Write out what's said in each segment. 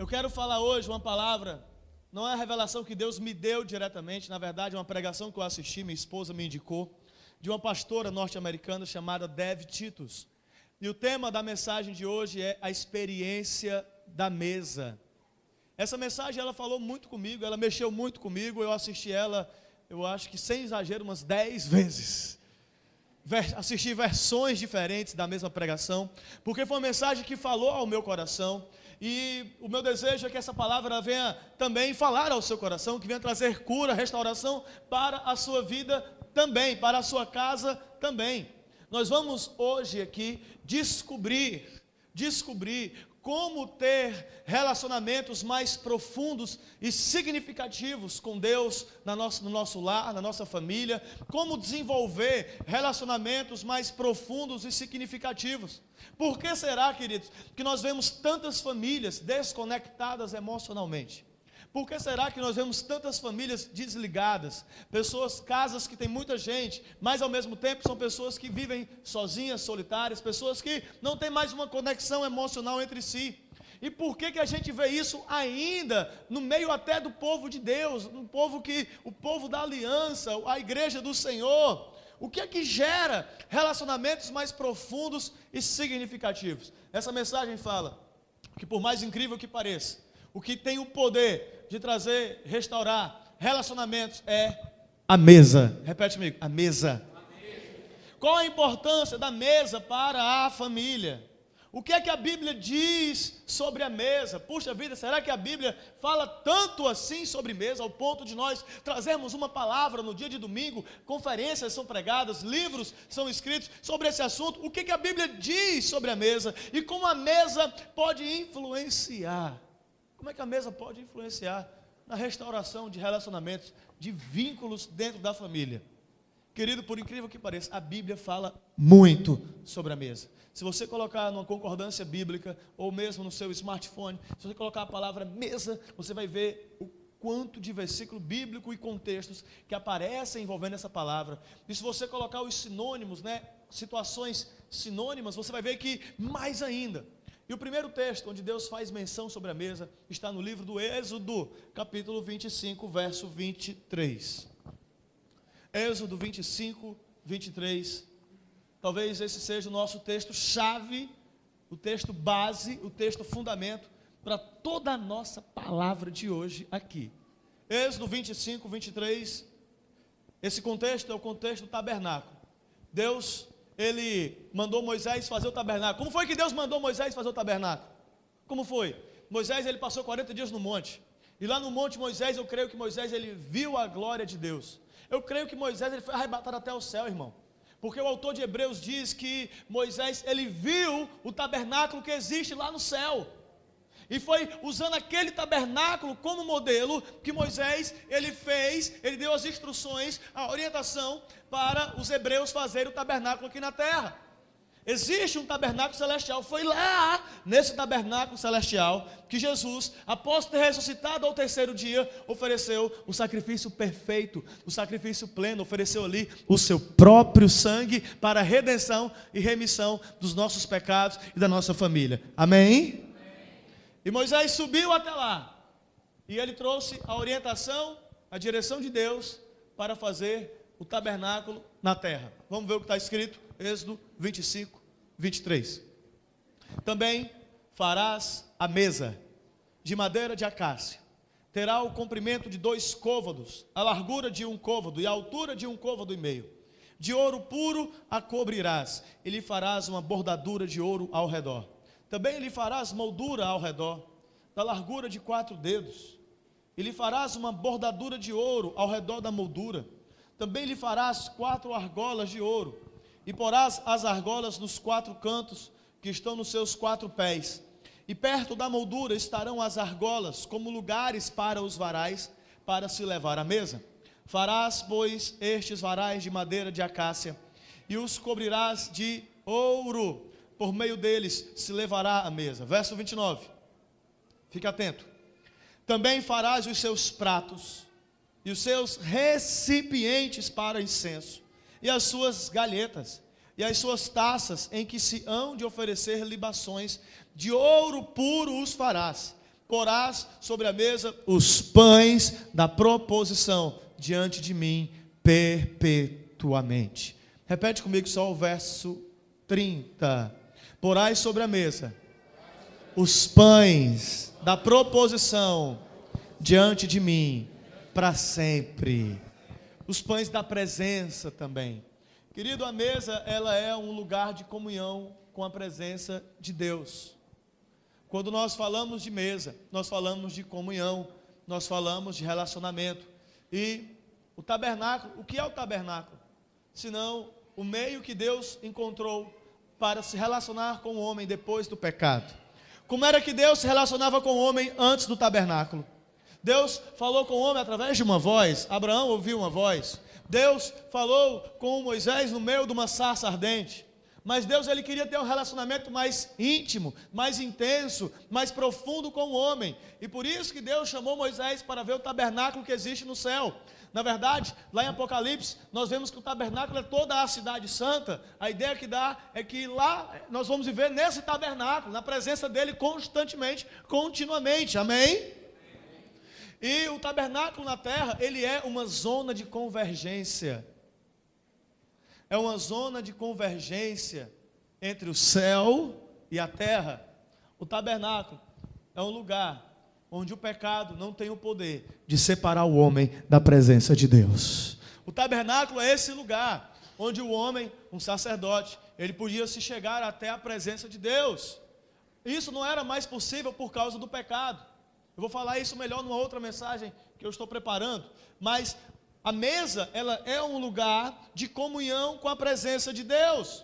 Eu quero falar hoje uma palavra, não é a revelação que Deus me deu diretamente, na verdade é uma pregação que eu assisti, minha esposa me indicou, de uma pastora norte-americana chamada Dev Titus. E o tema da mensagem de hoje é a experiência da mesa. Essa mensagem ela falou muito comigo, ela mexeu muito comigo, eu assisti ela, eu acho que sem exagero, umas 10 vezes. Assisti versões diferentes da mesma pregação, porque foi uma mensagem que falou ao meu coração. E o meu desejo é que essa palavra venha também falar ao seu coração, que venha trazer cura, restauração para a sua vida também, para a sua casa também. Nós vamos hoje aqui descobrir como ter relacionamentos mais profundos e significativos com Deus no nosso lar, na nossa família, como desenvolver relacionamentos mais profundos e significativos. Por que será, queridos, que nós vemos tantas famílias desconectadas emocionalmente? Por que será que nós vemos tantas famílias desligadas? Casas que tem muita gente, mas ao mesmo tempo são pessoas que vivem sozinhas, solitárias, pessoas que não têm mais uma conexão emocional entre si. E por que a gente vê isso ainda no meio até do povo de Deus, o povo da aliança, a igreja do Senhor? O que é que gera relacionamentos mais profundos e significativos? Essa mensagem fala que, por mais incrível que pareça, o que tem o poder de trazer, restaurar relacionamentos é a mesa. Repete comigo, a mesa. Qual a importância da mesa para a família? O que é que a Bíblia diz sobre a mesa? Puxa vida, será que a Bíblia fala tanto assim sobre mesa, ao ponto de nós trazermos uma palavra no dia de domingo, conferências são pregadas, livros são escritos sobre esse assunto? O que é que a Bíblia diz sobre a mesa? E como a mesa pode influenciar? Como é que a mesa pode influenciar na restauração de relacionamentos, de vínculos dentro da família? Querido, por incrível que pareça, a Bíblia fala muito sobre a mesa. Se você colocar numa concordância bíblica, ou mesmo no seu smartphone, se você colocar a palavra mesa, você vai ver o quanto de versículo bíblico e contextos que aparecem envolvendo essa palavra. E se você colocar os sinônimos, situações sinônimas, você vai ver que mais ainda. E o primeiro texto onde Deus faz menção sobre a mesa está no livro do Êxodo, capítulo 25, verso 23. Êxodo 25, 23. Talvez esse seja o nosso texto chave, o texto base, o texto fundamento para toda a nossa palavra de hoje aqui. Êxodo 25, 23. Esse contexto é o contexto do tabernáculo. Deus, ele mandou Moisés fazer o tabernáculo. Como foi que Deus mandou Moisés fazer o tabernáculo? Como foi? Moisés, ele passou 40 dias no monte. E lá no monte Moisés, eu creio que Moisés, ele viu a glória de Deus. Eu creio que Moisés, ele foi arrebatado até o céu, irmão. Porque o autor de Hebreus diz que Moisés, ele viu o tabernáculo que existe lá no céu. E foi usando aquele tabernáculo como modelo que Moisés, ele deu as instruções, a orientação para os hebreus fazerem o tabernáculo aqui na terra. Existe um tabernáculo celestial, foi lá, nesse tabernáculo celestial, que Jesus, após ter ressuscitado ao terceiro dia, ofereceu o sacrifício perfeito, o sacrifício pleno, ofereceu ali o seu próprio sangue para a redenção e remissão dos nossos pecados e da nossa família. Amém? E Moisés subiu até lá, e ele trouxe a orientação, a direção de Deus para fazer o tabernáculo na terra. Vamos ver o que está escrito, Êxodo 25, 23. Também farás a mesa de madeira de acácia. Terá o comprimento de 2 côvados, a largura de 1 côvado e a altura de 1 côvado e meio. De ouro puro a cobrirás, e lhe farás uma bordadura de ouro ao redor. Também lhe farás moldura ao redor, da largura de 4 dedos. E lhe farás uma bordadura de ouro ao redor da moldura. Também lhe farás 4 argolas de ouro. E porás as argolas nos 4 cantos que estão nos seus 4 pés. E perto da moldura estarão as argolas, como lugares para os varais, para se levar à mesa. Farás, pois, estes varais de madeira de acácia, e os cobrirás de ouro. Por meio deles se levará à mesa. Verso 29. Fique atento. Também farás os seus pratos, e os seus recipientes para incenso, e as suas galhetas, e as suas taças em que se hão de oferecer libações, de ouro puro os farás. porás sobre a mesa os pães da proposição diante de mim perpetuamente. Repete comigo só o verso 30. Porás sobre a mesa os pães da proposição diante de mim para sempre. Os pães da presença também. Querido, a mesa, ela é um lugar de comunhão com a presença de Deus. Quando nós falamos de mesa, nós falamos de comunhão, nós falamos de relacionamento. E o tabernáculo, o que é o tabernáculo? Senão o meio que Deus encontrou para se relacionar com o homem depois do pecado. Como era que Deus se relacionava com o homem antes do tabernáculo? Deus falou com o homem através de uma voz. Abraão ouviu uma voz. Deus falou com Moisés no meio de uma sarça ardente. Mas Deus, ele queria ter um relacionamento mais íntimo, mais intenso, mais profundo com o homem. E por isso que Deus chamou Moisés para ver o tabernáculo que existe no céu. Na verdade, lá em Apocalipse, nós vemos que o tabernáculo é toda a cidade santa. A ideia que dá é que lá nós vamos viver nesse tabernáculo, na presença dele constantemente, continuamente. Amém? E o tabernáculo na terra, ele é uma zona de convergência. É uma zona de convergência entre o céu e a terra. O tabernáculo é um lugar onde o pecado não tem o poder de separar o homem da presença de Deus. O tabernáculo é esse lugar onde o homem, um sacerdote, ele podia se chegar até a presença de Deus. Isso não era mais possível por causa do pecado. Eu vou falar isso melhor numa outra mensagem que eu estou preparando, mas a mesa, ela é um lugar de comunhão com a presença de Deus.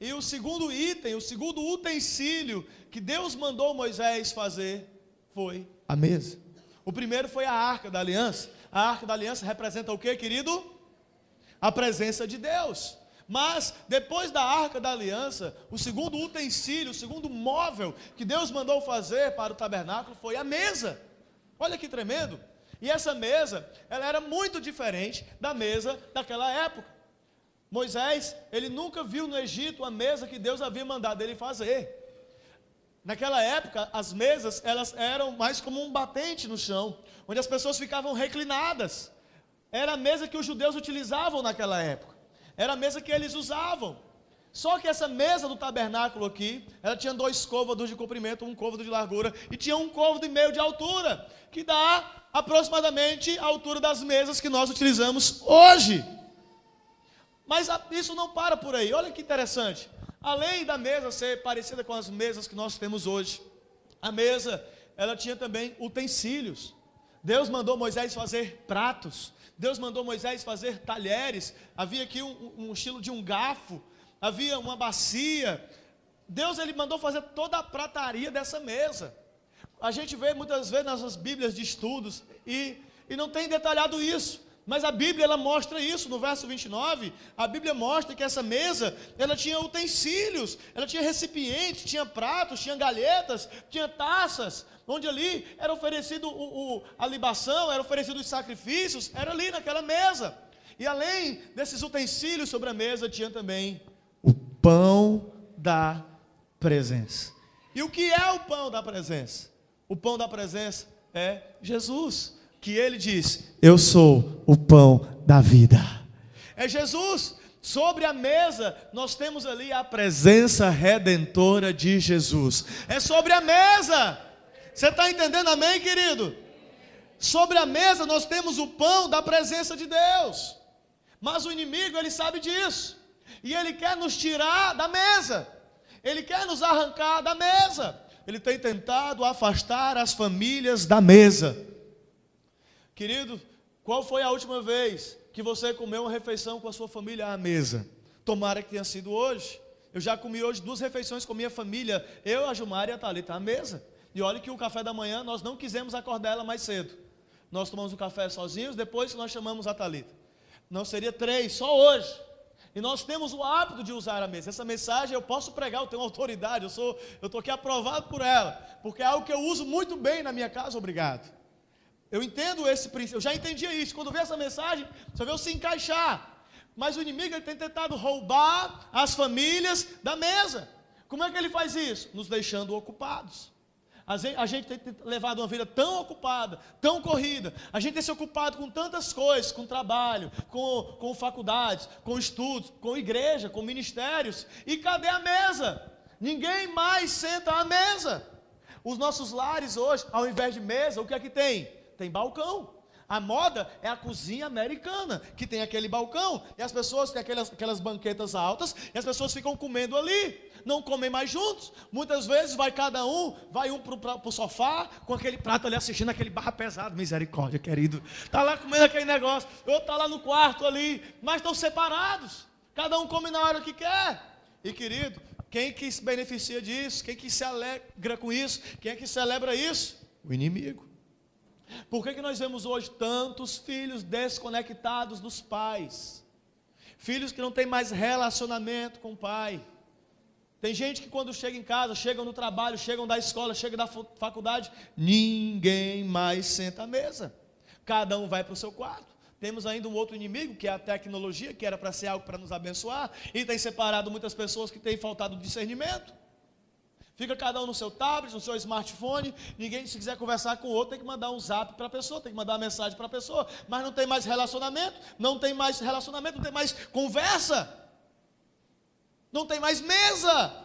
E o segundo item, o segundo utensílio que Deus mandou Moisés fazer foi a mesa. O primeiro foi a Arca da Aliança. A Arca da Aliança representa o que, querido? A presença de Deus. Mas depois da Arca da Aliança, o segundo utensílio, o segundo móvel que Deus mandou fazer para o tabernáculo foi a mesa. Olha que tremendo. E essa mesa, ela era muito diferente da mesa daquela época. Moisés, ele nunca viu no Egito a mesa que Deus havia mandado ele fazer. Naquela época, as mesas, elas eram mais como um batente no chão, onde as pessoas ficavam reclinadas. Era a mesa que os judeus utilizavam naquela época. Era a mesa que eles usavam. Só que essa mesa do tabernáculo aqui, ela tinha 2 côvados de comprimento, 1 côvado de largura, e tinha 1 côvado e meio de altura, que dá aproximadamente a altura das mesas que nós utilizamos hoje. Mas isso não para por aí. Olha que interessante. Além da mesa ser parecida com as mesas que nós temos hoje, a mesa, ela tinha também utensílios. Deus mandou Moisés fazer pratos. Deus mandou Moisés fazer talheres. Havia aqui um estilo de um garfo. Havia uma bacia. Deus, ele mandou fazer toda a prataria dessa mesa. A gente vê muitas vezes nas nossas bíblias de estudos e não tem detalhado isso. Mas a Bíblia, ela mostra isso. No verso 29, a Bíblia mostra que essa mesa, ela tinha utensílios, ela tinha recipientes, tinha pratos, tinha galhetas, tinha taças, onde ali era oferecido a libação, era oferecido os sacrifícios, era ali naquela mesa. E além desses utensílios sobre a mesa, tinha também o pão da presença. E o que é o pão da presença? O pão da presença é Jesus, que ele diz: eu sou o pão da vida. É Jesus. Sobre a mesa, nós temos ali a presença redentora de Jesus. É sobre a mesa. Você está entendendo, amém, querido? Sobre a mesa nós temos o pão da presença de Deus. Mas o inimigo, ele sabe disso. E ele quer nos tirar da mesa. Ele quer nos arrancar da mesa. Ele tem tentado afastar as famílias da mesa. Querido, qual foi a última vez que você comeu uma refeição com a sua família à mesa? Tomara que tenha sido hoje. Eu já comi hoje 2 refeições com minha família, eu, a Gilmar e a Thalita à mesa. E olha que o café da manhã nós não quisemos acordar ela mais cedo. Nós tomamos o café sozinhos, depois que nós chamamos a Thalita. Não seria 3, só hoje. E nós temos o hábito de usar a mesa. Essa mensagem eu posso pregar, eu tenho autoridade, eu estou aqui aprovado por ela, porque é algo que eu uso muito bem na minha casa, obrigado. Eu entendo esse princípio, eu já entendia isso. Quando vê essa mensagem, você vê eu se encaixar. Mas o inimigo, ele tem tentado roubar as famílias da mesa. Como é que ele faz isso? Nos deixando ocupados. A gente tem levado uma vida tão ocupada, tão corrida. A gente tem se ocupado com tantas coisas, com trabalho, com faculdades, com estudos, com igreja, com ministérios. E cadê a mesa? Ninguém mais senta à mesa. Os nossos lares hoje, ao invés de mesa, o que é que tem? Tem balcão. A moda é a cozinha americana, que tem aquele balcão, e as pessoas têm aquelas banquetas altas, e as pessoas ficam comendo ali, não comem mais juntos. Muitas vezes vai um para o sofá, com aquele prato ali, assistindo aquele barra pesado, misericórdia, querido. Está lá comendo aquele negócio, outro está lá no quarto ali, mas estão separados, cada um come na hora que quer. E querido, quem que se beneficia disso? Quem que se alegra com isso? Quem é que celebra isso? O inimigo. Por que nós vemos hoje tantos filhos desconectados dos pais? Filhos que não têm mais relacionamento com o pai. Tem gente que quando chega em casa, chegam no trabalho, chegam da escola, chegam da faculdade, ninguém mais senta à mesa. Cada um vai para o seu quarto. Temos ainda um outro inimigo, que é a tecnologia, que era para ser algo para nos abençoar, e tem separado muitas pessoas que têm faltado discernimento. Fica cada um no seu tablet, no seu smartphone. Ninguém, se quiser conversar com o outro, tem que mandar um zap para a pessoa, tem que mandar uma mensagem para a pessoa. Mas não tem mais relacionamento, não tem mais conversa, não tem mais mesa.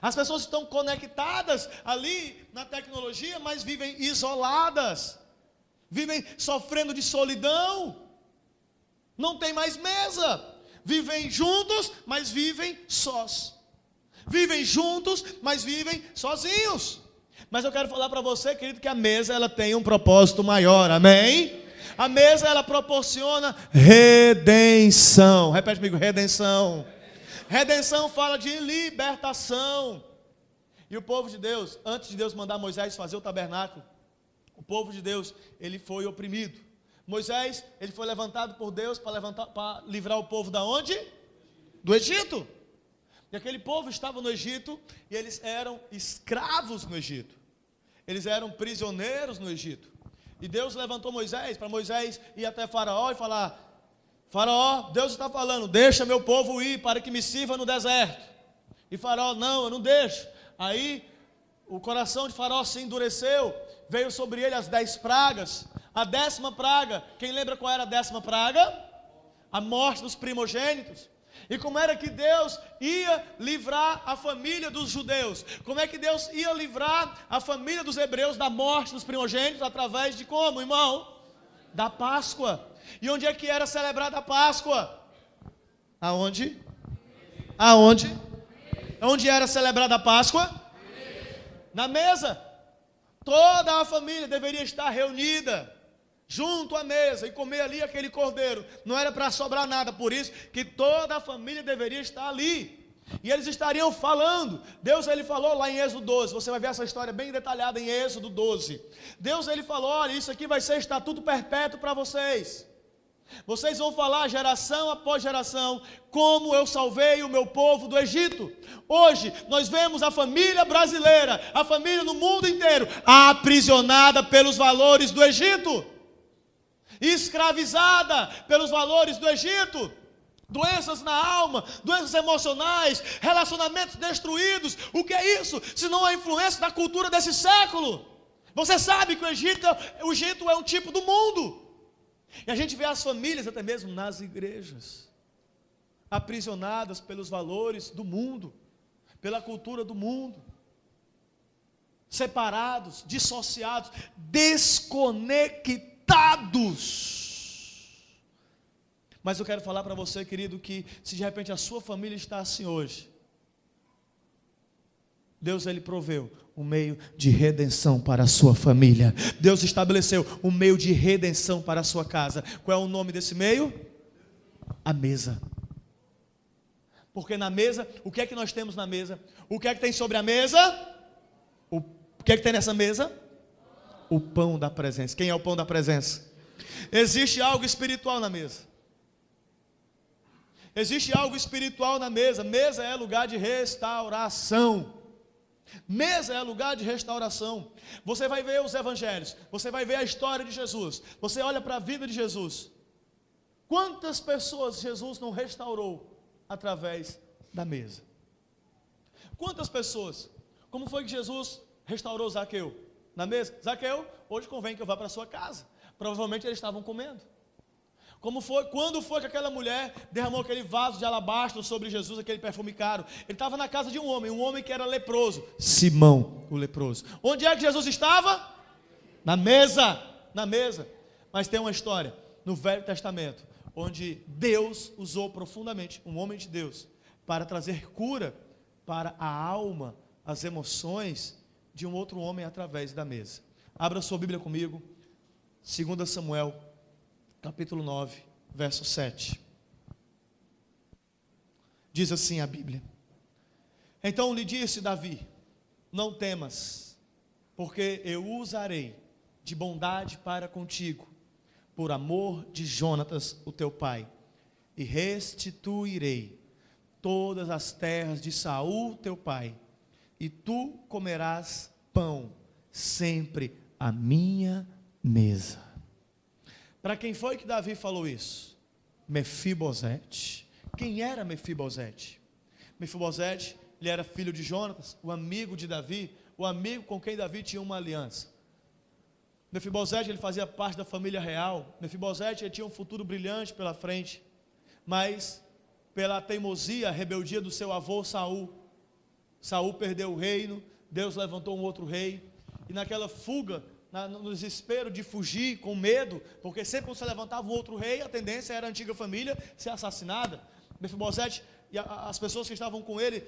As pessoas estão conectadas ali na tecnologia, mas vivem isoladas, vivem sofrendo de solidão, não tem mais mesa. Vivem juntos, mas vivem sós. Vivem juntos, mas vivem sozinhos. Mas eu quero falar para você, querido, que a mesa ela tem um propósito maior, amém? A mesa ela proporciona redenção. Repete comigo, redenção. Redenção fala de libertação. E o povo de Deus, antes de Deus mandar Moisés fazer o tabernáculo, o povo de Deus, ele foi oprimido. Moisés, ele foi levantado por Deus para livrar o povo da onde? Do Egito. E aquele povo estava no Egito e eles eram escravos no Egito. Eles eram prisioneiros no Egito. E Deus levantou Moisés, para Moisés ir até Faraó e falar: Faraó, Deus está falando, deixa meu povo ir para que me sirva no deserto. E Faraó, não, eu não deixo. Aí o coração de Faraó se endureceu, veio sobre ele as 10 pragas. A 10ª praga, quem lembra qual era a 10ª praga? A morte dos primogênitos. E como era que Deus ia livrar a família dos judeus? Como é que Deus ia livrar a família dos hebreus da morte dos primogênitos? Através de como, irmão? Da Páscoa. E onde é que era celebrada a Páscoa? Aonde? Aonde? Onde era celebrada a Páscoa? Na mesa. Toda a família deveria estar reunida junto à mesa e comer ali aquele cordeiro. Não era para sobrar nada, por isso que toda a família deveria estar ali. E eles estariam falando. Deus, ele falou lá em Êxodo 12, você vai ver essa história bem detalhada em Êxodo 12. Deus, ele falou: olha, isso aqui vai ser estatuto perpétuo para vocês. Vocês vão falar geração após geração como eu salvei o meu povo do Egito. Hoje nós vemos a família brasileira, a família no mundo inteiro, aprisionada pelos valores do Egito, escravizada pelos valores do Egito. Doenças na alma, doenças emocionais, relacionamentos destruídos. O que é isso? Se não a influência da cultura desse século. Você sabe que o Egito é um tipo do mundo. E a gente vê as famílias, até mesmo nas igrejas, aprisionadas pelos valores do mundo, pela cultura do mundo, separados, dissociados, desconectados. Mas eu quero falar para você, querido, que se de repente a sua família está assim hoje, Deus, ele proveu um meio de redenção para a sua família. Deus estabeleceu um meio de redenção para a sua casa. Qual é o nome desse meio? A mesa. Porque na mesa, o que é que nós temos na mesa? O que é que tem sobre a mesa? O que é que tem nessa mesa? O pão da presença. Quem é o pão da presença? Existe algo espiritual na mesa. Existe algo espiritual na mesa. Mesa é lugar de restauração. Mesa é lugar de restauração. Você vai ver os evangelhos, você vai ver a história de Jesus, você olha para a vida de Jesus. Quantas pessoas Jesus não restaurou através da mesa? Quantas pessoas? Como foi que Jesus restaurou Zaqueu? Na mesa? Zaqueu, hoje convém que eu vá para a sua casa. Provavelmente eles estavam comendo. Quando foi que aquela mulher derramou aquele vaso de alabastro sobre Jesus, aquele perfume caro? Ele estava na casa de um homem que era leproso, Simão, o leproso. Onde é que Jesus estava? Na mesa, na mesa. Mas tem uma história no Velho Testamento, onde Deus usou profundamente um homem de Deus para trazer cura para a alma, as emoções de um outro homem através da mesa. Abra sua Bíblia comigo, 2 Samuel, capítulo 9, verso 7. Diz assim a Bíblia: Então lhe disse Davi: Não temas, porque eu usarei de bondade para contigo, por amor de Jonatas, o teu pai, e restituirei todas as terras de Saul, teu pai, e tu comerás pão sempre à minha mesa. Para quem foi que Davi falou isso? Mefibosete. Quem era Mefibosete? Mefibosete, ele era filho de Jonatas, o amigo de Davi, o amigo com quem Davi tinha uma aliança. Mefibosete, ele fazia parte da família real. Mefibosete, ele tinha um futuro brilhante pela frente, mas pela teimosia, a rebeldia do seu avô Saul, Saul perdeu o reino, Deus levantou um outro rei, e naquela fuga, no desespero de fugir, com medo, porque sempre quando se levantava um outro rei, a tendência era a antiga família ser assassinada. Mefibosete e as pessoas que estavam com ele,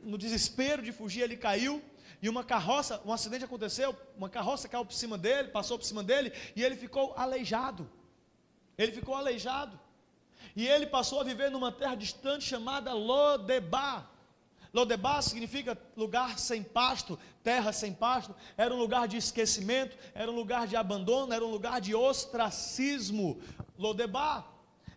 no desespero de fugir, ele caiu, e uma carroça, um acidente aconteceu, uma carroça caiu por cima dele, passou por cima dele, e ele ficou aleijado. Ele ficou aleijado. E ele passou a viver numa terra distante chamada Lodebar. Lodebar significa lugar sem pasto, terra sem pasto. Era um lugar de esquecimento, era um lugar de abandono, era um lugar de ostracismo. Lodebar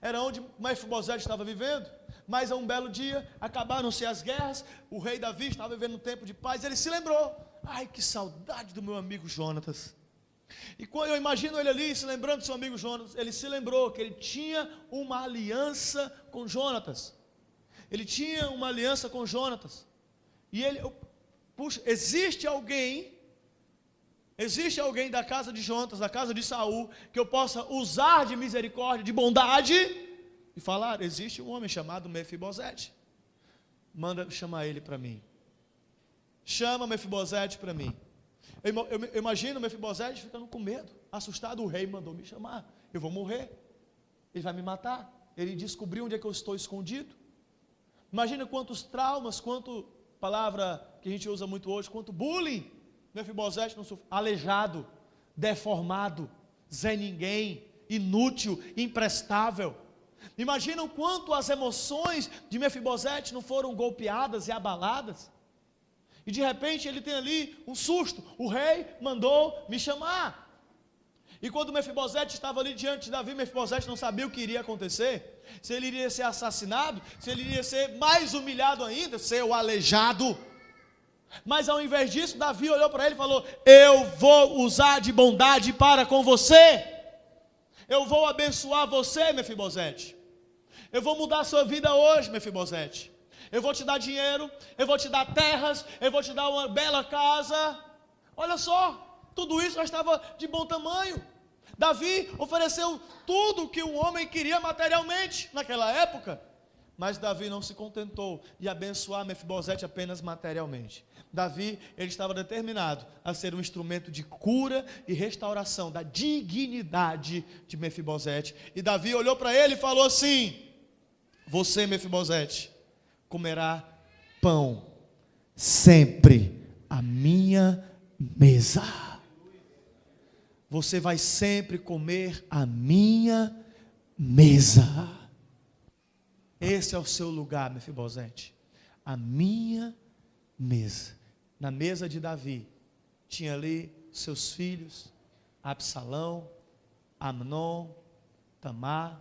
era onde Mefibosete estava vivendo. Mas a um belo dia, acabaram-se as guerras, o rei Davi estava vivendo um tempo de paz, ele se lembrou: ai, que saudade do meu amigo Jonatas. E quando eu imagino ele ali, se lembrando do seu amigo Jonatas, ele se lembrou que ele tinha uma aliança com Jonatas. Ele tinha uma aliança com Jonatas. E ele, puxa, existe alguém da casa de Jonatas, da casa de Saul, que eu possa usar de misericórdia, de bondade, e falar: existe um homem chamado Mefibosete. Manda chamar ele para mim. Chama Mefibosete para mim. Eu imagino Mefibosete ficando com medo, assustado. O rei mandou me chamar, eu vou morrer, ele vai me matar, ele descobriu onde é que eu estou escondido. Imagina quantos traumas, quanto palavra que a gente usa muito hoje, quanto bullying Mefibosete não sofreu. Aleijado, deformado, Zé Ninguém, inútil, imprestável. Imagina o quanto as emoções de Mefibosete não foram golpeadas e abaladas. E de repente ele tem ali um susto: o rei mandou me chamar. E quando Mefibosete estava ali diante de Davi, Mefibosete não sabia o que iria acontecer. Se ele iria ser assassinado, se ele iria ser mais humilhado ainda, ser o aleijado. Mas ao invés disso, Davi olhou para ele e falou: eu vou usar de bondade para com você. Eu vou abençoar você, Mefibosete. Eu vou mudar a sua vida hoje, Mefibosete. Eu vou te dar dinheiro, eu vou te dar terras, eu vou te dar uma bela casa. Olha só, tudo isso já estava de bom tamanho. Davi ofereceu tudo o que um homem queria materialmente naquela época. Mas Davi não se contentou de abençoar Mefibosete apenas materialmente. Davi, ele estava determinado a ser um instrumento de cura e restauração da dignidade de Mefibosete. E Davi olhou para ele e falou assim: você, Mefibosete, comerá pão sempre à minha mesa. Você vai sempre comer à minha mesa. Esse é o seu lugar, Mefibosete. A minha mesa. Na mesa de Davi, tinha ali seus filhos, Absalão, Amnon, Tamar.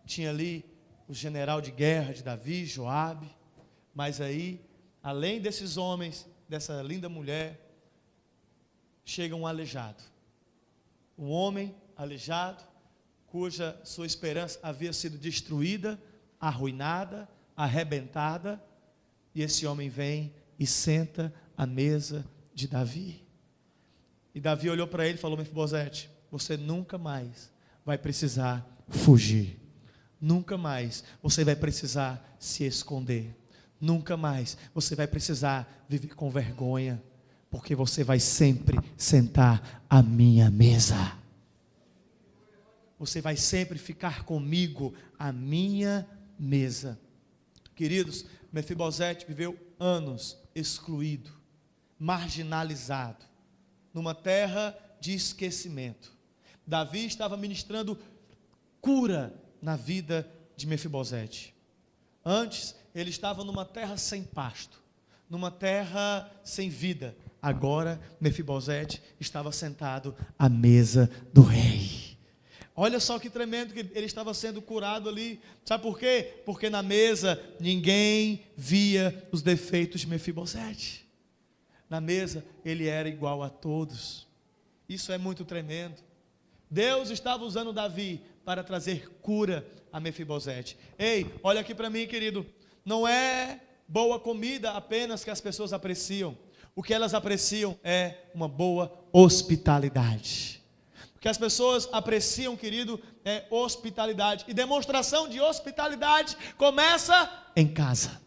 Tinha ali o general de guerra de Davi, Joabe. Mas aí, além desses homens, dessa linda mulher, chega um aleijado. Um homem aleijado, cuja sua esperança havia sido destruída, arruinada, arrebentada, e esse homem vem e senta à mesa de Davi. E Davi olhou para ele e falou: Mefibosete, você nunca mais vai precisar fugir. Nunca mais você vai precisar se esconder. Nunca mais você vai precisar viver com vergonha, porque você vai sempre sentar à minha mesa. Você vai sempre ficar comigo à minha mesa. Queridos, Mefibosete viveu anos excluído, marginalizado, numa terra de esquecimento. Davi estava ministrando cura na vida de Mefibosete. Antes, ele estava numa terra sem pasto, numa terra sem vida. Agora, Mefibosete estava sentado à mesa do rei. Olha só que tremendo, que ele estava sendo curado ali. Sabe por quê? Porque na mesa ninguém via os defeitos de Mefibosete. Na mesa ele era igual a todos. Isso é muito tremendo. Deus estava usando Davi para trazer cura a Mefibosete. Ei, olha aqui para mim, querido. Não é boa comida apenas que as pessoas apreciam. O que elas apreciam é uma boa hospitalidade. O que as pessoas apreciam, querido, é hospitalidade. E demonstração de hospitalidade começa em casa.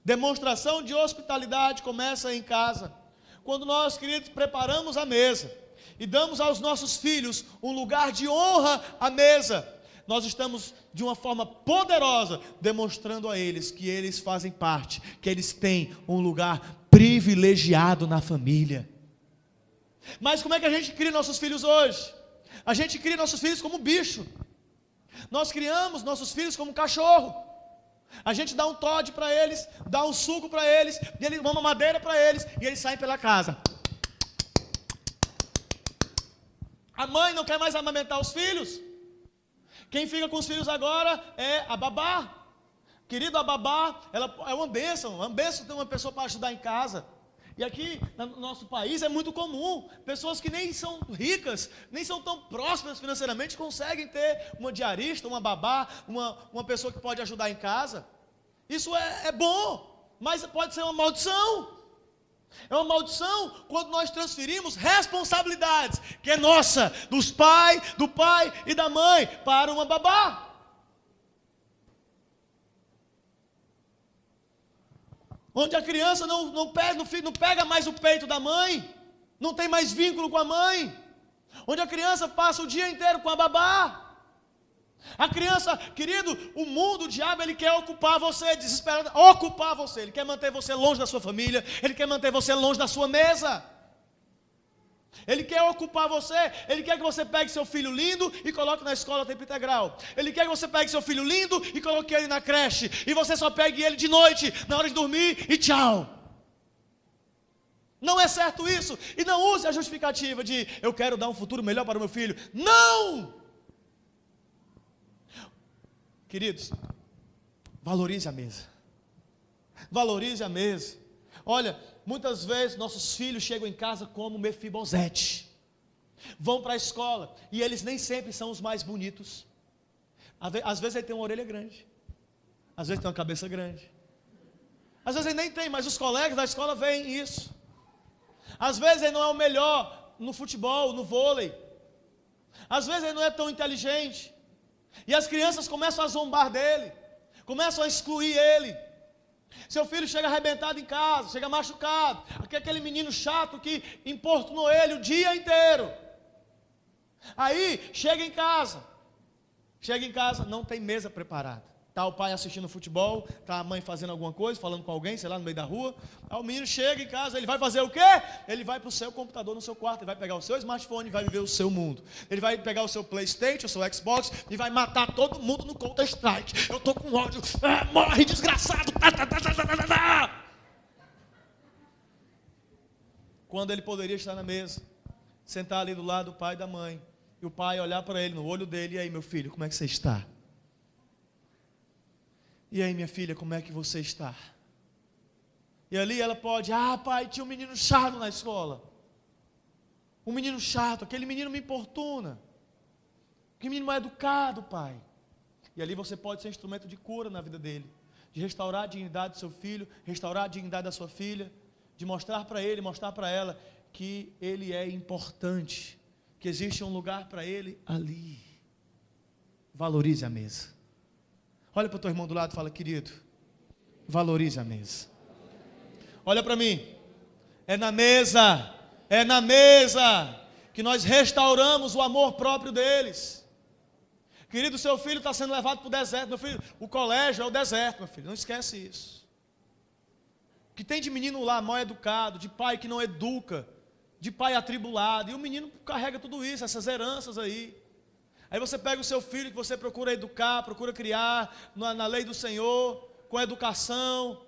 Demonstração de hospitalidade começa em casa. Quando nós, queridos, preparamos a mesa e damos aos nossos filhos um lugar de honra à mesa, nós estamos de uma forma poderosa demonstrando a eles que eles fazem parte, que eles têm um lugar privilegiado na família. Mas como é que a gente cria nossos filhos hoje? A gente cria nossos filhos como bicho. Nós criamos nossos filhos como cachorro. A gente dá um Todd para eles, dá um suco para eles, e eles dão uma madeira para eles, e eles saem pela casa. A mãe não quer mais amamentar os filhos. Quem fica com os filhos agora é a babá. Querido, a babá, ela é uma bênção ter uma pessoa para ajudar em casa. E aqui no nosso país é muito comum, pessoas que nem são ricas, nem são tão prósperas financeiramente, conseguem ter uma diarista, uma babá, uma pessoa que pode ajudar em casa. Isso é bom, mas pode ser uma maldição. É uma maldição quando nós transferimos responsabilidades, que é nossa, do pai e da mãe, para uma babá. Onde a criança não pega mais o peito da mãe, não tem mais vínculo com a mãe. Onde a criança passa o dia inteiro com a babá. A criança, querido, o mundo, o diabo, ele quer ocupar você, desesperado, ocupar você. Ele quer manter você longe da sua família, ele quer manter você longe da sua mesa. Ele quer ocupar você, ele quer que você pegue seu filho lindo e coloque na escola tempo integral. Ele quer que você pegue seu filho lindo e coloque ele na creche. E você só pegue ele de noite, na hora de dormir e tchau. Não é certo isso. E não use a justificativa de eu quero dar um futuro melhor para o meu filho. Não! Queridos, valorize a mesa. Valorize a mesa. Olha, muitas vezes nossos filhos chegam em casa como Mefibosete. Vão para a escola e eles nem sempre são os mais bonitos. Às vezes ele tem uma orelha grande. Às vezes tem uma cabeça grande. Às vezes ele nem tem, mas os colegas da escola veem isso. Às vezes ele não é o melhor no futebol, no vôlei. Às vezes ele não é tão inteligente. E as crianças começam a zombar dele, começam a excluir ele. Seu filho chega arrebentado em casa, chega machucado, aquele menino chato que importunou ele o dia inteiro. Aí chega em casa, não tem mesa preparada. Está o pai assistindo futebol, está a mãe fazendo alguma coisa, falando com alguém, sei lá, no meio da rua. Aí o menino chega em casa, ele vai fazer o quê? Ele vai para o seu computador no seu quarto, ele vai pegar o seu smartphone e vai viver o seu mundo. Ele vai pegar o seu PlayStation, o seu Xbox e vai matar todo mundo no Counter-Strike. Eu estou com ódio, morre desgraçado. Quando ele poderia estar na mesa, sentar ali do lado do pai e da mãe, e o pai olhar para ele no olho dele, e aí meu filho, como é que você está? E aí minha filha, como é que você está? E ali ela pode, pai, tinha um menino chato na escola. Um menino chato, aquele menino me importuna. Que menino mal educado, pai. E ali você pode ser instrumento de cura na vida dele. De restaurar a dignidade do seu filho, restaurar a dignidade da sua filha. De mostrar para ele, mostrar para ela que ele é importante, que existe um lugar para ele ali. Valorize a mesa. Olha para o teu irmão do lado e fala: querido, valorize a mesa. Olha para mim. É na mesa que nós restauramos o amor próprio deles. Querido, seu filho está sendo levado para o deserto. Meu filho, o colégio é o deserto, meu filho. Não esquece isso. Que tem de menino lá mal educado, de pai que não educa, de pai atribulado. E o menino carrega tudo isso, essas heranças aí. Aí você pega o seu filho que você procura educar, procura criar na lei do Senhor, com educação.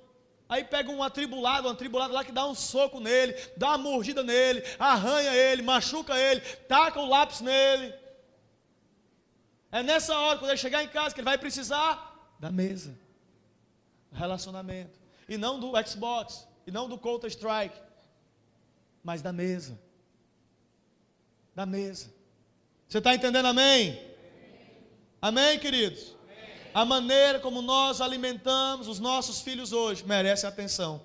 Aí pega um atribulado lá que dá um soco nele, dá uma mordida nele, arranha ele, machuca ele, taca o lápis nele. É nessa hora, quando ele chegar em casa, que ele vai precisar da mesa, relacionamento. E não do Xbox, e não do Counter Strike, mas da mesa. Da mesa. Você está entendendo, amém? Amém, queridos? A maneira como nós alimentamos os nossos filhos hoje merece atenção.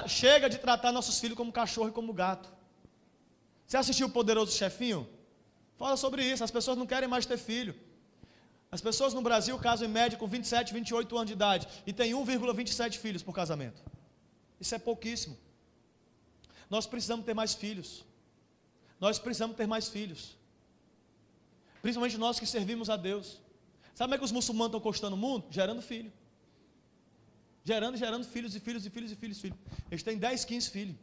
Chega de tratar nossos filhos como cachorro e como gato. Você assistiu o Poderoso Chefinho? Fala sobre isso. As pessoas não querem mais ter filho. As pessoas no Brasil casam em média com 27, 28 anos de idade e tem 1,27 filhos por casamento. Isso é pouquíssimo. Nós precisamos ter mais filhos. Nós precisamos ter mais filhos. Principalmente nós que servimos a Deus. Sabe como é que os muçulmanos estão conquistando o mundo? Gerando filho. Gerando filhos e filhos e filhos e filhos e filhos. Eles têm 10, 15 filhos.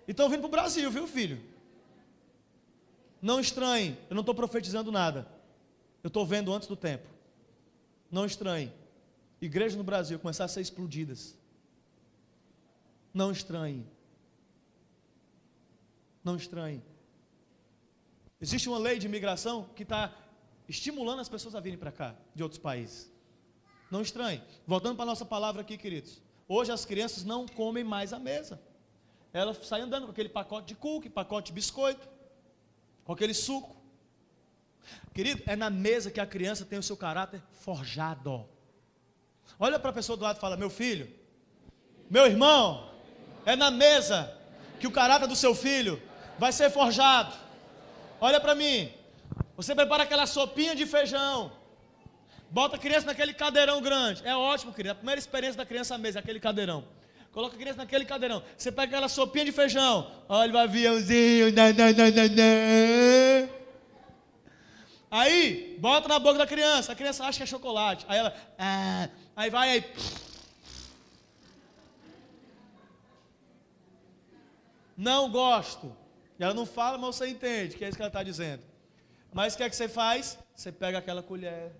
E estão vindo para o Brasil, viu, filho? Não estranhe, eu não estou profetizando nada. Eu estou vendo antes do tempo. Não estranhe. Igrejas no Brasil começar a ser explodidas. Não estranhe. Não estranhe. Existe uma lei de imigração que está estimulando as pessoas a virem para cá, de outros países. Não estranhe. Voltando para a nossa palavra aqui, queridos. Hoje as crianças não comem mais à mesa. Elas saem andando com aquele pacote de cookie, pacote de biscoito, com aquele suco. Querido, é na mesa que a criança tem o seu caráter forjado. Olha para a pessoa do lado e fala: meu filho, meu irmão, é na mesa que o caráter do seu filho vai ser forjado. Olha para mim. Você prepara aquela sopinha de feijão, bota a criança naquele cadeirão grande. É ótimo, querido. A primeira experiência da criança à mesa é aquele cadeirão. Coloca a criança naquele cadeirão. Você pega aquela sopinha de feijão. Olha o aviãozinho. Aí, bota na boca da criança. A criança acha que é chocolate. Aí ela, aí vai, aí. Não gosto. E ela não fala, mas você entende que é isso que ela está dizendo. Mas o que é que você faz? Você pega aquela colher,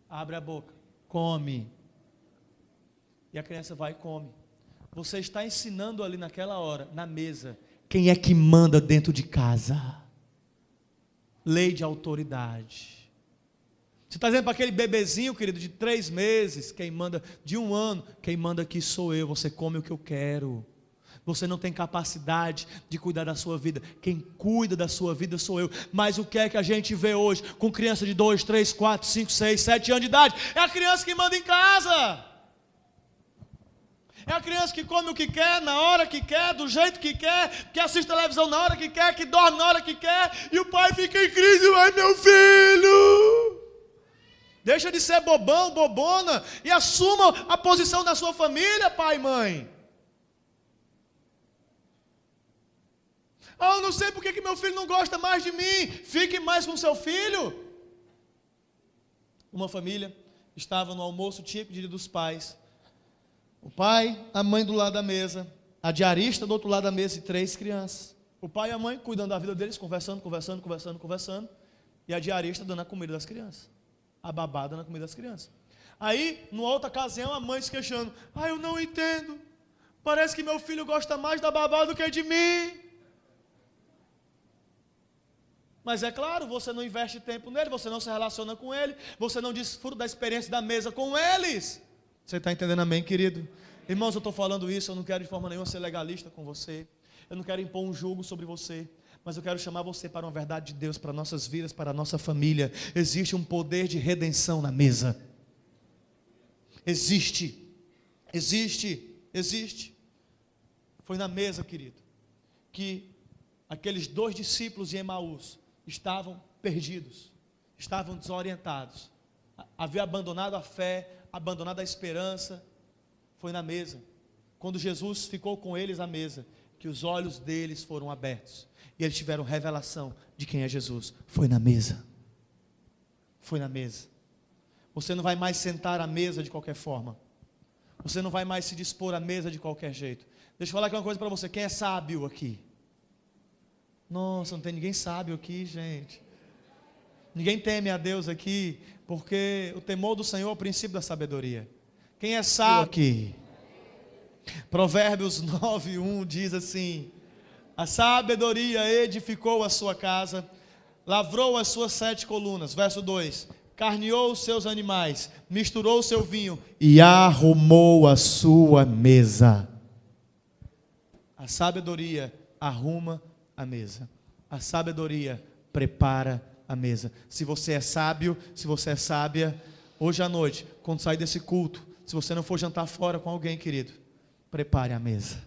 abre a boca, come. E a criança vai e come. Você está ensinando ali naquela hora, na mesa, quem é que manda dentro de casa. Lei de autoridade. Você está dizendo para aquele bebezinho, querido, de 3 meses, quem manda, de 1 ano, quem manda aqui sou eu, você come o que eu quero. Você não tem capacidade de cuidar da sua vida. Quem cuida da sua vida sou eu. Mas o que é que a gente vê hoje com criança de 2, 3, 4, 5, 6, 7 anos de idade? É a criança que manda em casa. É a criança que come o que quer, na hora que quer, do jeito que quer, que assiste televisão na hora que quer, que dorme na hora que quer, e o pai fica em crise: ai meu filho, deixa de ser bobão, bobona, e assuma a posição da sua família, pai e mãe. Eu não sei porque que meu filho não gosta mais de mim. Fique mais com seu filho. Uma família estava no almoço típico Dia dos Pais. O pai, a mãe do lado da mesa, a diarista do outro lado da mesa e 3 crianças. O pai e a mãe cuidando da vida deles, conversando. E a diarista dando a comida das crianças. A babá dando a comida das crianças. Aí, numa outra ocasião, a mãe se queixando: eu não entendo. Parece que meu filho gosta mais da babá do que de mim. Mas é claro, você não investe tempo nele, você não se relaciona com ele, você não desfruta da experiência da mesa com eles. Você está entendendo, amém, querido? Irmãos, eu estou falando isso, eu não quero de forma nenhuma ser legalista com você, eu não quero impor um jugo sobre você, mas eu quero chamar você para uma verdade de Deus, para nossas vidas, para a nossa família. Existe um poder de redenção na mesa. Existe. Existe. Foi na mesa, querido, que aqueles 2 discípulos de Emaús estavam perdidos, estavam desorientados, haviam abandonado a fé, abandonado a esperança. Foi na mesa, quando Jesus ficou com eles à mesa, que os olhos deles foram abertos, e eles tiveram revelação de quem é Jesus. Foi na mesa. Você não vai mais sentar à mesa de qualquer forma, você não vai mais se dispor à mesa de qualquer jeito. Deixa eu falar aqui uma coisa para você, quem é sábio aqui? Nossa, não tem ninguém sábio aqui, gente. Ninguém teme a Deus aqui, porque o temor do Senhor é o princípio da sabedoria. Quem é sábio aqui? Provérbios 9:1 diz assim: a sabedoria edificou a sua casa, lavrou as suas 7 colunas. Verso 2: carneou os seus animais, misturou o seu vinho e arrumou a sua mesa. A sabedoria arruma a mesa. A sabedoria prepara a mesa. Se você é sábio, se você é sábia, hoje à noite, quando sair desse culto, se você não for jantar fora com alguém, querido, prepare a mesa.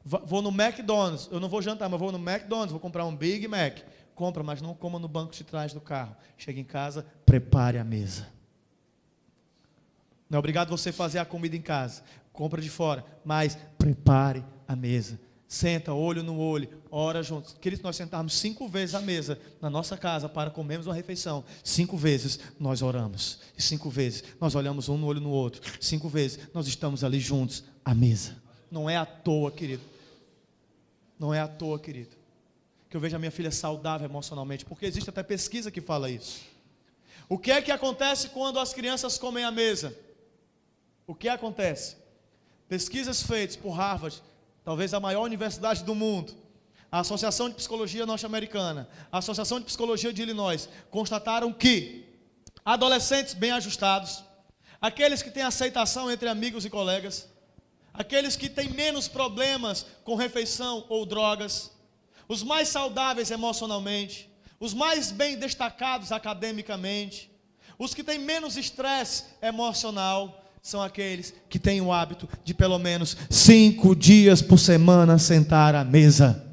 Vou no McDonald's, eu não vou jantar, mas vou no McDonald's, vou comprar um Big Mac. Compra, mas não coma no banco de trás do carro. Chega em casa, prepare a mesa. Não é obrigado você fazer a comida em casa, compra de fora, mas prepare a mesa. Senta, olho no olho, ora juntos. Queridos, nós sentarmos 5 vezes à mesa na nossa casa para comermos uma refeição. 5 vezes nós oramos. E 5 vezes nós olhamos um no olho no outro. 5 vezes nós estamos ali juntos à mesa. Não é à toa, querido. Não é à toa, querido, que eu vejo a minha filha saudável emocionalmente, porque existe até pesquisa que fala isso. O que é que acontece quando as crianças comem à mesa? O que acontece? Pesquisas feitas por Harvard, talvez a maior universidade do mundo, a Associação de Psicologia Norte-Americana, a Associação de Psicologia de Illinois, constataram que adolescentes bem ajustados, aqueles que têm aceitação entre amigos e colegas, aqueles que têm menos problemas com refeição ou drogas, os mais saudáveis emocionalmente, os mais bem destacados academicamente, os que têm menos estresse emocional, são aqueles que têm o hábito de pelo menos 5 dias por semana sentar à mesa.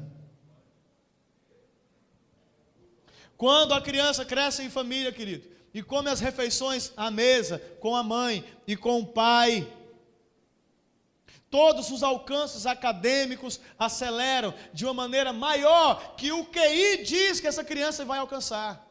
Quando a criança cresce em família, querido, e come as refeições à mesa, com a mãe e com o pai, todos os alcances acadêmicos aceleram de uma maneira maior que o QI diz que essa criança vai alcançar.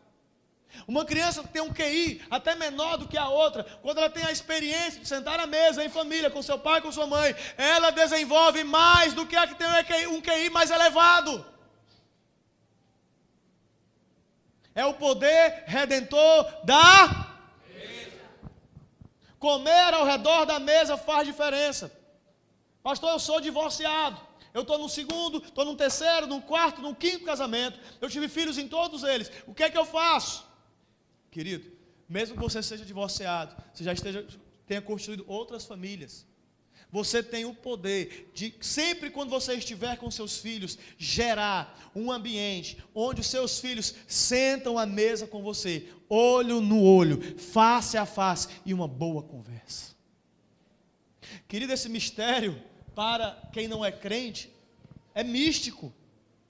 Uma criança que tem um QI até menor do que a outra, quando ela tem a experiência de sentar à mesa em família, com seu pai, com sua mãe, ela desenvolve mais do que a que tem um QI mais elevado. É o poder redentor da mesa. Comer ao redor da mesa faz diferença. Pastor, eu sou divorciado. Eu estou no 2º, estou no 3º, no 4º, no 5º casamento. Eu tive filhos em todos eles. O que é que eu faço? Querido, mesmo que você seja divorciado, você já tenha constituído outras famílias, você tem o poder de, sempre quando você estiver com seus filhos, gerar um ambiente onde os seus filhos sentam à mesa com você, olho no olho, face a face, e uma boa conversa. Querido, esse mistério, para quem não é crente, é místico,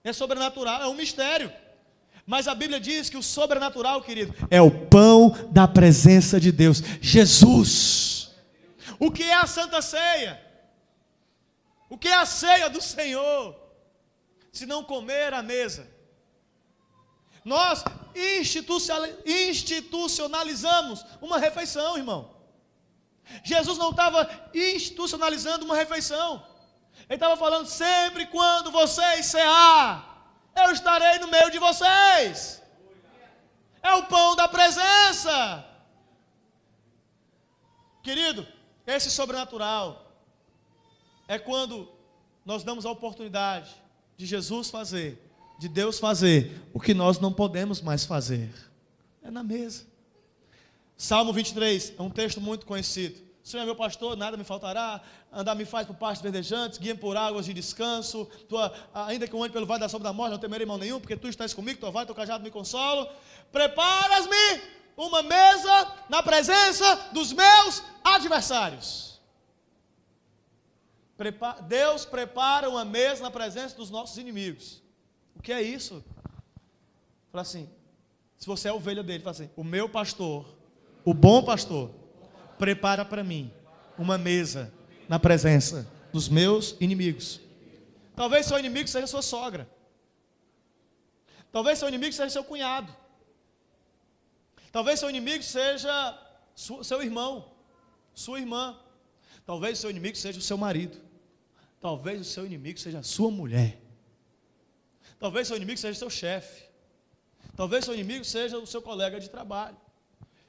é sobrenatural, é um mistério. Mas a Bíblia diz que o sobrenatural, querido, é o pão da presença de Deus, Jesus. O que é a Santa Ceia? O que é a ceia do Senhor? Se não comer à mesa. Nós institucionalizamos uma refeição, irmão. Jesus não estava institucionalizando uma refeição. Ele estava falando: sempre quando vocês cear, eu estarei no meio de vocês. É o pão da presença. Querido, esse sobrenatural é quando nós damos a oportunidade de Jesus fazer, de Deus fazer o que nós não podemos mais fazer. É na mesa. Salmo 23 é um texto muito conhecido. O Senhor é meu pastor, nada me faltará. Andar-me faz por pastos verdejantes, guia por águas de descanso. Ainda que eu ande pelo vale da sombra da morte, não temerei mal nenhum, porque tu estás comigo, tua vara e teu cajado me consolam. Preparas-me uma mesa na presença dos meus adversários. Deus prepara uma mesa na presença dos nossos inimigos. O que é isso? Fala assim, se você é a ovelha dele, fala assim, o meu pastor, o bom pastor, prepara para mim uma mesa na presença dos meus inimigos. Talvez seu inimigo seja sua sogra. Talvez seu inimigo seja seu cunhado. Talvez seu inimigo seja seu irmão, sua irmã. Talvez seu inimigo seja o seu marido. Talvez o seu inimigo seja a sua mulher. Talvez seu inimigo seja seu chefe. Talvez seu inimigo seja o seu colega de trabalho.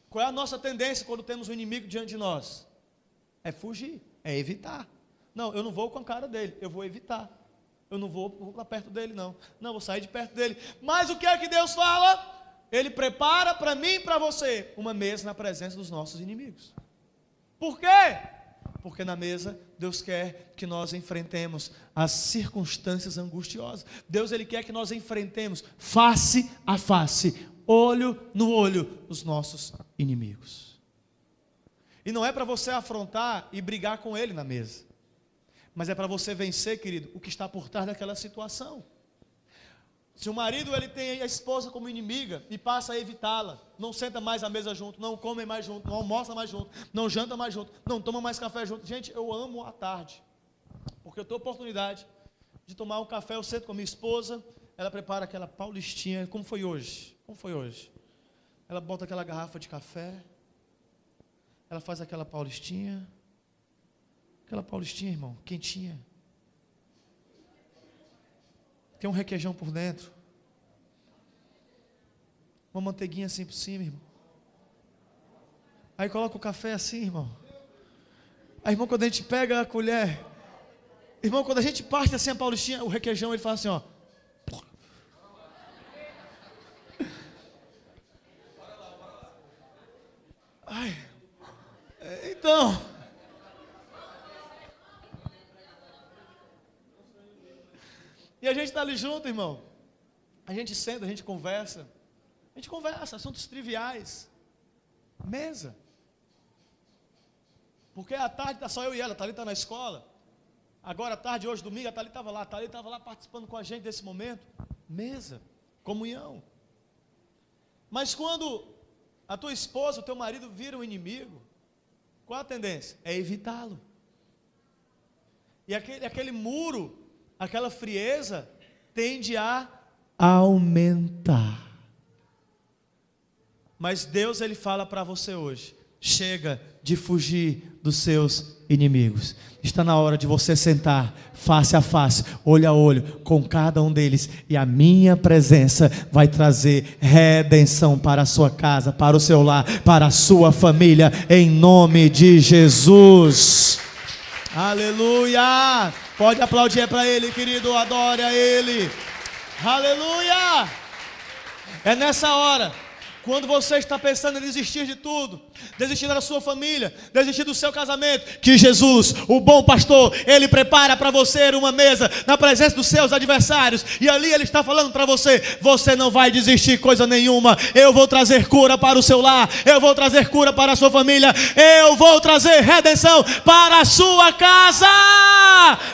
Qual é a nossa tendência quando temos um inimigo diante de nós? É fugir, é evitar. Não, eu não vou com a cara dele, eu vou evitar. Eu não vou lá perto dele, não. Não, vou sair de perto dele. Mas o que é que Deus fala? Ele prepara para mim e para você uma mesa na presença dos nossos inimigos. Por quê? Porque na mesa Deus quer que nós enfrentemos as circunstâncias angustiosas. Deus, Ele quer que nós enfrentemos face a face, olho no olho, os nossos inimigos. E não é para você afrontar e brigar com ele na mesa, mas é para você vencer, querido, o que está por trás daquela situação. Se o marido ele tem a esposa como inimiga e passa a evitá-la, não senta mais à mesa junto, não come mais junto, não almoça mais junto, não janta mais junto, não toma mais café junto. Gente, eu amo a tarde, porque eu tenho oportunidade de tomar um café, eu sento com a minha esposa, ela prepara aquela paulistinha, como foi hoje? Como foi hoje? Ela bota aquela garrafa de café, ela faz aquela paulistinha, irmão, quentinha. Tem um requeijão por dentro. Uma manteiguinha assim por cima, irmão. Aí coloca o café assim, irmão. Aí, irmão, quando a gente pega a colher, irmão, quando a gente parte assim a paulistinha, o requeijão, ele faz assim, ó. Ai, então... E a gente está ali junto, irmão. A gente senta, a gente conversa. Assuntos triviais. Mesa. Porque à tarde está só eu e ela, a Thalita está na escola. Agora à tarde, hoje, domingo, a Thalita estava lá participando com a gente desse momento. Mesa, comunhão. Mas quando a tua esposa, o teu marido vira um inimigo, qual a tendência? É evitá-lo. E aquele muro, aquela frieza tende a aumentar. Mas Deus, Ele fala para você hoje, chega de fugir dos seus inimigos. Está na hora de você sentar face a face, olho a olho com cada um deles, e a minha presença vai trazer redenção para a sua casa, para o seu lar, para a sua família, em nome de Jesus. Aleluia! Pode aplaudir para Ele, querido, adore a Ele. Aleluia! É nessa hora, quando você está pensando em desistir de tudo, desistir da sua família, desistir do seu casamento, que Jesus, o bom pastor, Ele prepara para você uma mesa na presença dos seus adversários, e ali Ele está falando para você, você não vai desistir coisa nenhuma, eu vou trazer cura para o seu lar, eu vou trazer cura para a sua família, eu vou trazer redenção para a sua casa.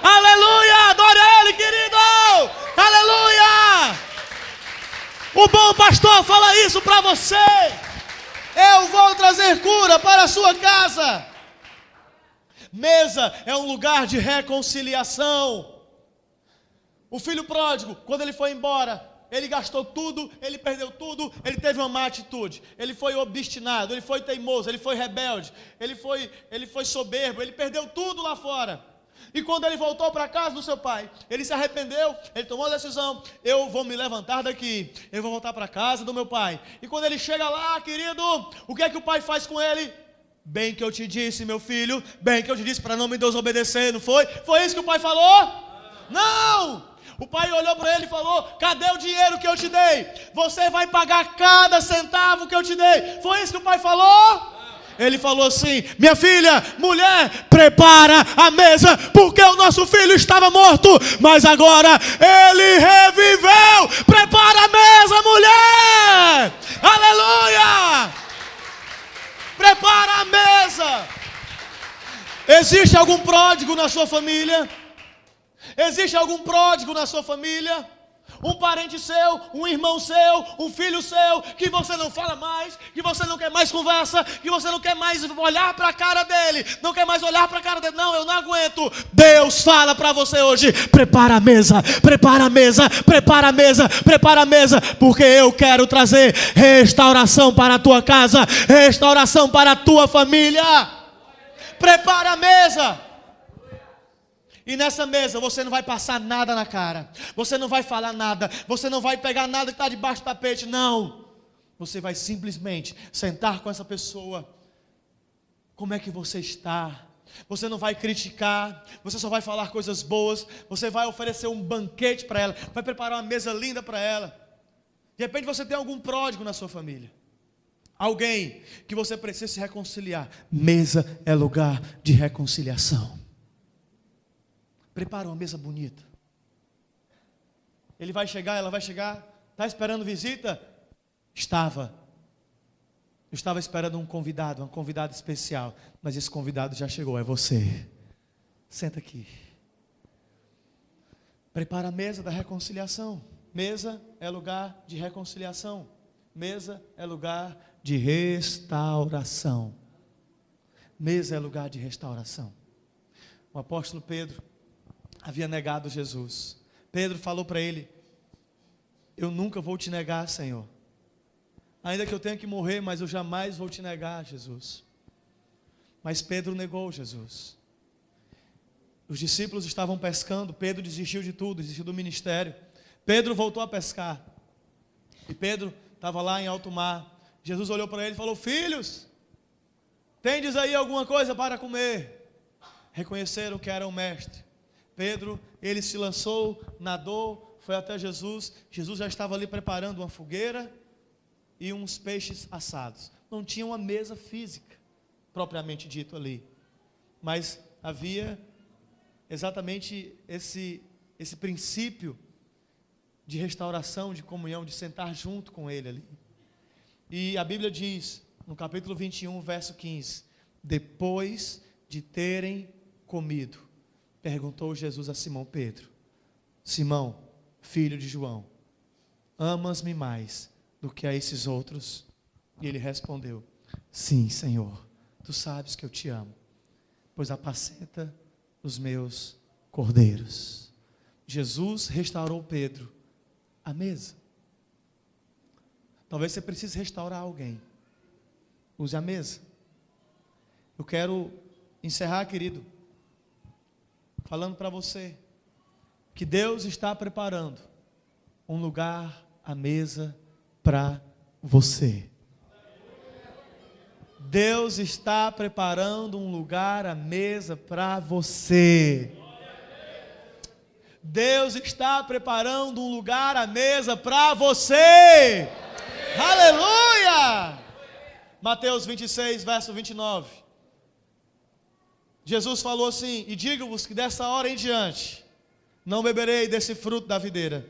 Aleluia, adore a Ele, querido, aleluia. O bom pastor fala isso para você. Eu vou trazer cura para a sua casa. Mesa é um lugar de reconciliação. O filho pródigo, quando ele foi embora, ele gastou tudo, ele perdeu tudo, ele teve uma má atitude. Ele foi obstinado, ele foi teimoso, ele foi rebelde, ele foi soberbo, ele perdeu tudo lá fora. E quando ele voltou para a casa do seu pai, ele se arrependeu, ele tomou a decisão, eu vou me levantar daqui, eu vou voltar para a casa do meu pai. E quando ele chega lá, querido, o que é que o pai faz com ele? Bem que eu te disse, meu filho, bem que eu te disse para não me desobedecer, não foi? Foi isso que o pai falou? Não! O pai olhou para ele e falou, cadê o dinheiro que eu te dei? Você vai pagar cada centavo que eu te dei. Foi isso que o pai falou? Ele falou assim, minha filha, mulher, prepara a mesa, porque o nosso filho estava morto, mas agora ele reviveu. Prepara a mesa, mulher. Aleluia. Prepara a mesa. Existe algum pródigo na sua família? Existe algum pródigo na sua família? Um parente seu, um irmão seu, um filho seu, que você não fala mais, que você não quer mais conversa, que você não quer mais olhar para a cara dele, não quer mais olhar para a cara dele. Não, eu não aguento. Deus fala para você hoje: prepara a mesa, prepara a mesa, prepara a mesa, prepara a mesa, porque eu quero trazer restauração para a tua casa, restauração para a tua família. Prepara a mesa. E nessa mesa você não vai passar nada na cara, você não vai falar nada, você não vai pegar nada que está debaixo do tapete, não. Você vai simplesmente sentar com essa pessoa. Como é que você está? Você não vai criticar, você só vai falar coisas boas. Você vai oferecer um banquete para ela, vai preparar uma mesa linda para ela. De repente você tem algum pródigo na sua família, alguém que você precisa se reconciliar. Mesa é lugar de reconciliação. Prepara uma mesa bonita. Ele vai chegar, ela vai chegar. Está esperando visita? Estava. Eu estava esperando um convidado, uma convidada especial. Mas esse convidado já chegou, é você. Senta aqui. Prepara a mesa da reconciliação. Mesa é lugar de reconciliação. Mesa é lugar de restauração. Mesa é lugar de restauração. O apóstolo Pedro havia negado Jesus. Pedro falou para ele: eu nunca vou te negar, Senhor. Ainda que eu tenha que morrer, mas eu jamais vou te negar, Jesus. Mas Pedro negou Jesus. Os discípulos estavam pescando. Pedro desistiu de tudo, desistiu do ministério. Pedro voltou a pescar. E Pedro estava lá em alto mar. Jesus olhou para ele e falou: filhos, tendes aí alguma coisa para comer? Reconheceram que era o mestre. Pedro, ele se lançou, nadou, foi até Jesus. Jesus já estava ali preparando uma fogueira e uns peixes assados. Não tinha uma mesa física, propriamente dito ali, mas havia exatamente esse princípio de restauração, de comunhão, de sentar junto com ele ali. E a Bíblia diz, no capítulo 21, verso 15: depois de terem comido, perguntou Jesus a Simão Pedro: Simão, filho de João, amas-me mais do que a esses outros? E ele respondeu: sim, Senhor, tu sabes que eu te amo, pois apacenta os meus cordeiros. Jesus restaurou Pedro à mesa. Talvez você precise restaurar alguém. Use a mesa. Eu quero encerrar, querido, falando para você que Deus está preparando um lugar à mesa para você. Deus está preparando um lugar à mesa para você. Deus está preparando um lugar à mesa para você. Aleluia! Mateus 26, verso 29. Jesus falou assim: e digo-vos que dessa hora em diante não beberei desse fruto da videira,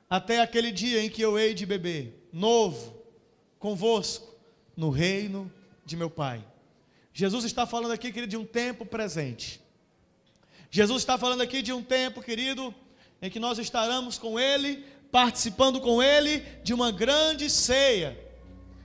até aquele dia em que eu hei de beber novo convosco no reino de meu Pai. Jesus está falando aqui, querido, de um tempo presente. Jesus está falando aqui de um tempo, querido, em que nós estaremos com Ele, participando com Ele de uma grande ceia.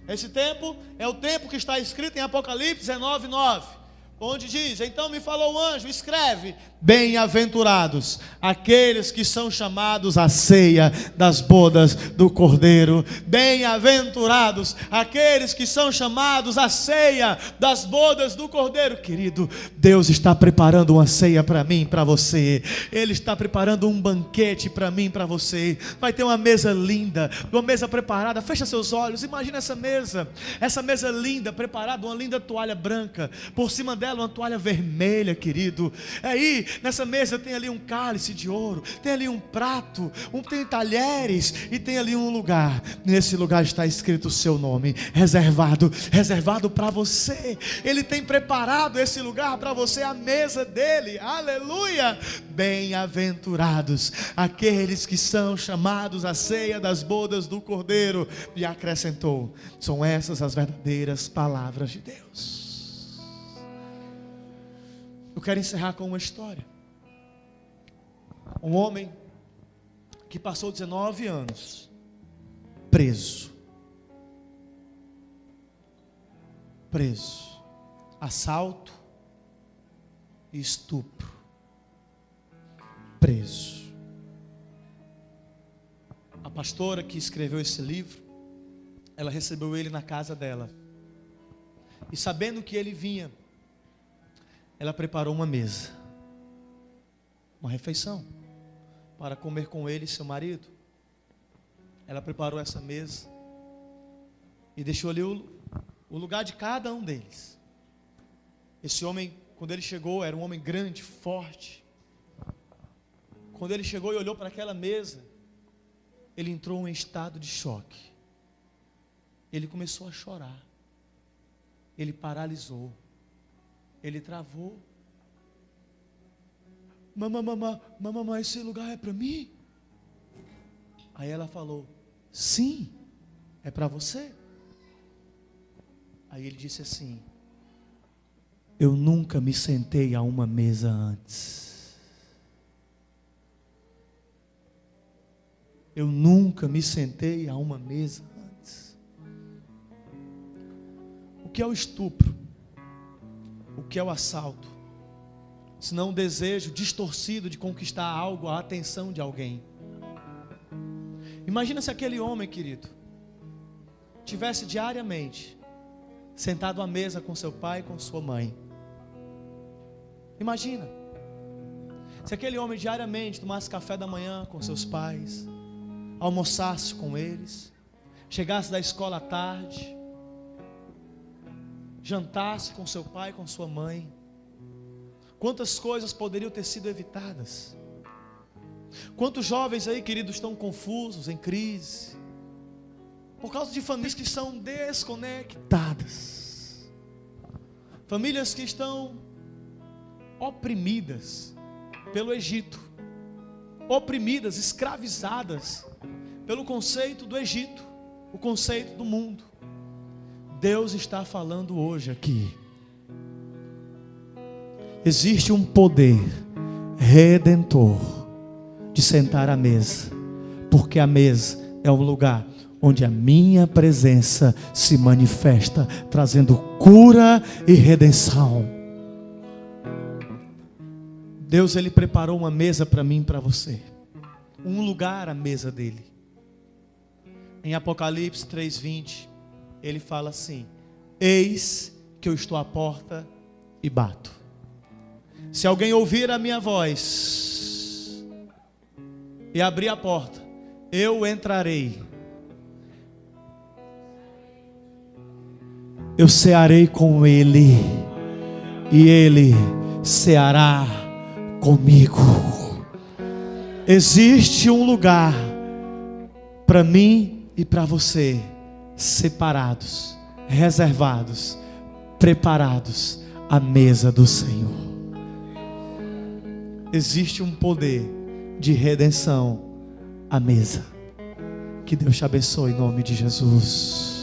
Esse tempo é o tempo que está escrito em Apocalipse 19, 9. Onde diz: então me falou o anjo, escreve: bem-aventurados aqueles que são chamados à ceia das bodas do Cordeiro. Bem-aventurados aqueles que são chamados à ceia das bodas do Cordeiro. Querido, Deus está preparando uma ceia para mim, para você. Ele está preparando um banquete para mim, para você. Vai ter uma mesa linda, uma mesa preparada. Fecha seus olhos, imagina essa mesa linda, preparada, uma linda toalha branca, por cima dela uma toalha vermelha, querido. Aí, nessa mesa tem ali um cálice de ouro, tem ali um prato, tem talheres e tem ali um lugar. Nesse lugar está escrito o seu nome, reservado para você. Ele tem preparado esse lugar para você, a mesa dele. Aleluia! Bem-aventurados aqueles que são chamados à ceia das bodas do Cordeiro. E acrescentou: são essas as verdadeiras palavras de Deus. Eu quero encerrar com uma história. Um homem que passou 19 anos preso. Assalto e estupro. Preso. A pastora que escreveu esse livro, ela recebeu ele na casa dela. E sabendo que ele vinha, ela preparou uma mesa, uma refeição, para comer com ele e seu marido. Ela preparou essa mesa e deixou ali o lugar de cada um deles. Esse homem, quando ele chegou, era um homem grande, forte. Quando ele chegou e olhou para aquela mesa, ele entrou em estado de choque. Ele começou a chorar. Ele paralisou. Ele travou. Mamãe, esse lugar é para mim? Aí ela falou: sim, é para você. Aí ele disse assim: eu nunca me sentei a uma mesa antes. Eu nunca me sentei a uma mesa antes. O que é o estupro? O que é o assalto? Senão um desejo distorcido de conquistar algo, a atenção de alguém. Imagina se aquele homem, querido, tivesse diariamente sentado à mesa com seu pai e com sua mãe. Imagina se aquele homem diariamente tomasse café da manhã com seus pais, almoçasse com eles, chegasse da escola à tarde, jantasse com seu pai e com sua mãe. Quantas coisas poderiam ter sido evitadas? Quantos jovens aí, queridos, estão confusos, em crise, por causa de famílias que são desconectadas, famílias que estão oprimidas pelo Egito, oprimidas, escravizadas pelo conceito do Egito, o conceito do mundo. Deus está falando hoje aqui. Existe um poder redentor de sentar à mesa, porque a mesa é um lugar onde a minha presença se manifesta, trazendo cura e redenção. Deus, Ele preparou uma mesa para mim e para você, um lugar à mesa dEle. Em Apocalipse 3:20, Ele fala assim: eis que eu estou à porta e bato. Se alguém ouvir a minha voz e abrir a porta, eu entrarei, eu cearei com ele e ele ceará comigo. Existe um lugar para mim e para você, separados, reservados, preparados à mesa do Senhor. Existe um poder de redenção à mesa. Que Deus te abençoe em nome de Jesus.